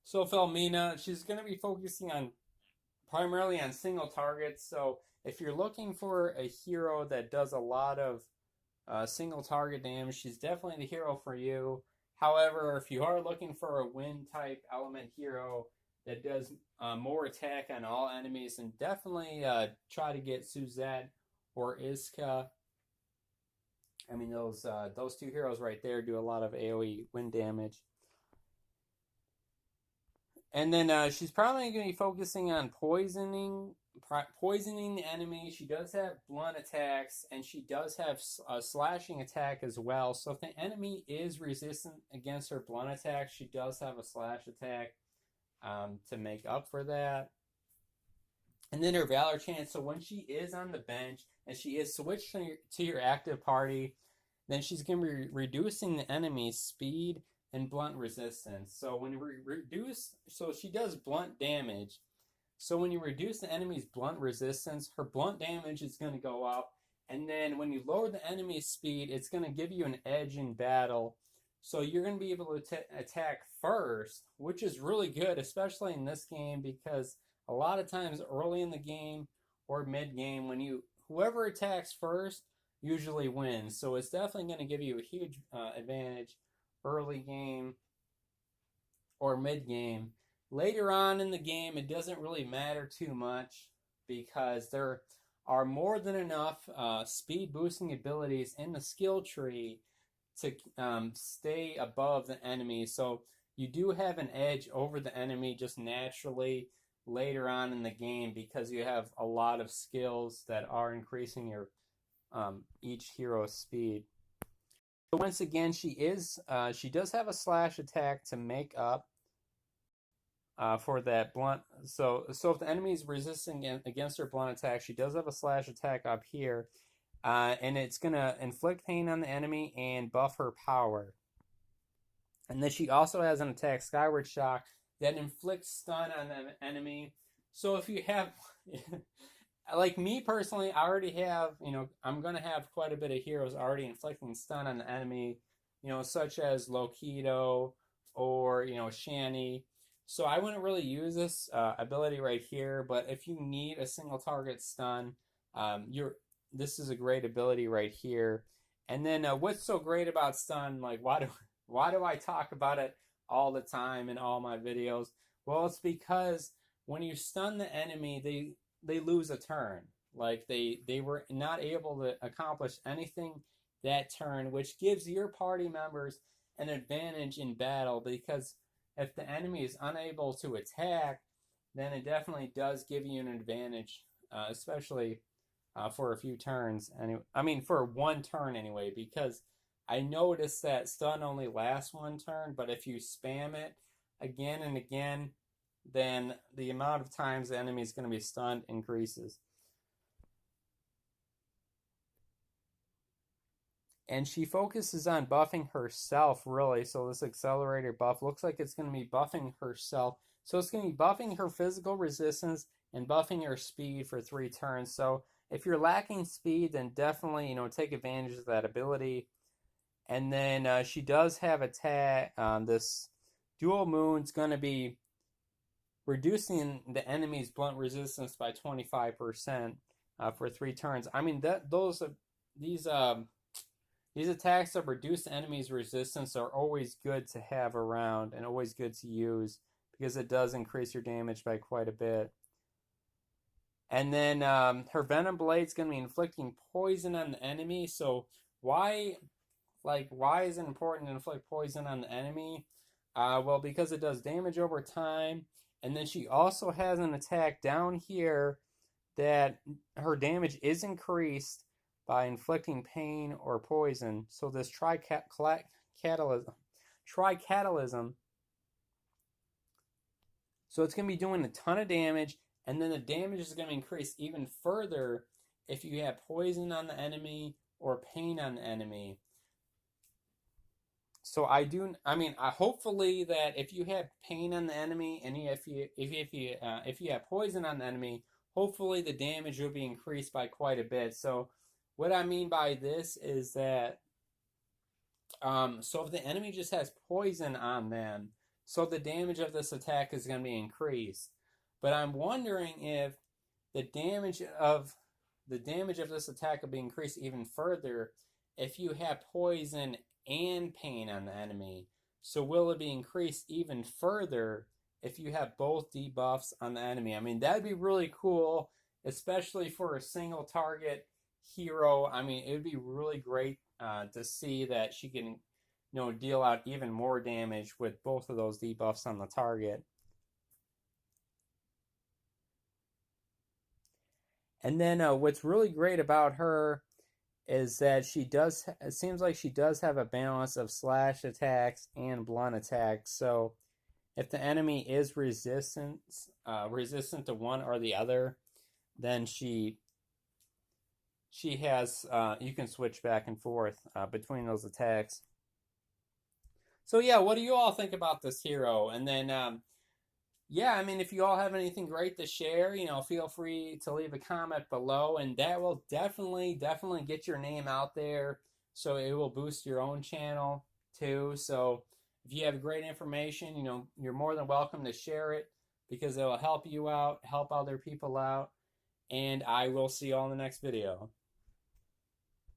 So Felmina, she's going to be focusing on primarily on single targets. So if you're looking for a hero that does a lot of single target damage, she's definitely the hero for you. However, if you are looking for a wind type element hero that does more attack on all enemies, then definitely try to get Suzette or Iska. I mean, those two heroes right there do a lot of AoE wind damage. And then she's probably going to be focusing on poisoning the enemy. She does have blunt attacks, and she does have a slashing attack as well. So if the enemy is resistant against her blunt attack, she does have a slash attack to make up for that. And then her Valor chance. So when she is on the bench and she is switched to your active party, then she's going to be reducing the enemy's speed and blunt resistance. So when you reduce, so she does blunt damage. So when you reduce the enemy's blunt resistance, her blunt damage is going to go up. And then when you lower the enemy's speed, it's going to give you an edge in battle. So you're going to be able to attack first, which is really good, especially in this game, because a lot of times early in the game or mid game, whoever attacks first usually wins. So it's definitely going to give you a huge advantage early game or mid game. Later on in the game, it doesn't really matter too much because there are more than enough speed boosting abilities in the skill tree to stay above the enemy. So you do have an edge over the enemy just naturally later on in the game because you have a lot of skills that are increasing your each hero's speed. So once again, she does have a slash attack to make up for that blunt. So if the enemy is resisting against her blunt attack, she does have a slash attack up here, and it's gonna inflict pain on the enemy and buff her power. And then she also has an attack, Skyward Shock, that inflicts stun on the enemy. So if you have like me personally, I already have, I'm going to have quite a bit of heroes already inflicting stun on the enemy, such as Lokido or, Shani. So I wouldn't really use this ability right here, but if you need a single target stun, this is a great ability right here. And then what's so great about stun? Like, why do I talk about it all the time in all my videos? Well, it's because when you stun the enemy, they lose a turn. Like they were not able to accomplish anything that turn, which gives your party members an advantage in battle, because if the enemy is unable to attack, then it definitely does give you an advantage, especially for a few turns. For one turn anyway, because I noticed that stun only lasts one turn, but if you spam it again and again, then the amount of times the enemy is going to be stunned increases. And she focuses on buffing herself, really. So this accelerator buff looks like it's going to be buffing herself. So it's going to be buffing her physical resistance and buffing her speed for 3 turns. So if you're lacking speed, then definitely, take advantage of that ability. And then she does have attack. This dual moon's going to be reducing the enemy's blunt resistance by 25% for 3 turns. I mean, these attacks that reduce the enemy's resistance are always good to have around and always good to use because it does increase your damage by quite a bit. And then her Venom Blade's going to be inflicting poison on the enemy. So why is it important to inflict poison on the enemy? Well, because it does damage over time. And then she also has an attack down here that her damage is increased by inflicting pain or poison. So this tricatalism. So it's going to be doing a ton of damage, and then the damage is going to increase even further if you have poison on the enemy or pain on the enemy. So hopefully that if you have pain on the enemy and if you have poison on the enemy, hopefully the damage will be increased by quite a bit. So what I mean by this is that so if the enemy just has poison on them, So the damage of this attack is going to be increased. But I'm wondering if the damage of this attack will be increased even further if you have poison and pain on the enemy. So will it be increased even further if you have both debuffs on the enemy? I mean, that'd be really cool, especially for a single target hero. I mean, it would be really great to see that she can, deal out even more damage with both of those debuffs on the target. And then what's really great about her is that it seems like she does have a balance of slash attacks and blunt attacks. So if the enemy is resistant to one or the other, then she has, you can switch back and forth between those attacks. So yeah, what do you all think about this hero? And then, yeah, I mean, if you all have anything great to share, feel free to leave a comment below, and that will definitely get your name out there. So it will boost your own channel too. So if you have great information, you're more than welcome to share it because it will help you out, help other people out. And I will see you all in the next video.